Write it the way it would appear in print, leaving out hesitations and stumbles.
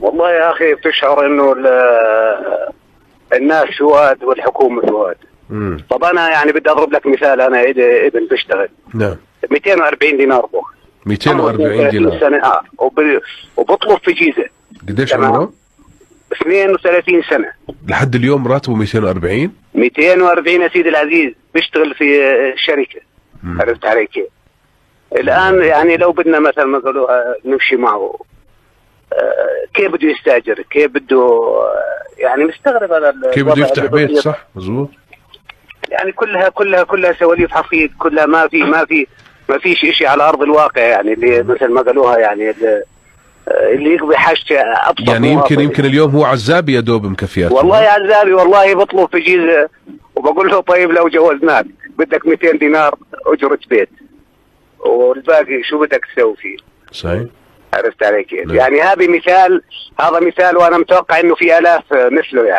والله يا اخي بتشعر انه الناس سواد والحكومه سواد. طب انا يعني بدي اضرب لك مثال، انا ابن بشتغل. نعم. 240 دينار باخذ. 240 دينار سنة وبطلب في جيزة. قديش عمره؟ 32 سنة. لحد اليوم راتبه 240؟ 240 يا سيدي العزيز، بيشتغل في شركة. عرفت علي كيف؟ الآن يعني لو بدنا مثلا ما قالوها نمشي معه، كيف بده يستاجر، كيف بده، يعني مستغرب هذا كيف بده يفتح بيت. صح مظبوط. يعني كلها سواليف حصيد، كلها ما فيش شيء على ارض الواقع، يعني اللي مثل ما قالوها يعني اللي يقضي حاجته ابسط. يعني يمكن اليوم هو عزابي يا دوب مكفيات. والله عزابي، والله بطلب في جيزة وبقول له طيب لو جوزناك بدك 200 دينار اجرة بيت، والباقي شو بدك تسوي فيه؟ صحيح. عرفت علي كيف؟ يعني هذا مثال، وانا متوقع انه في الاف مثله يعني.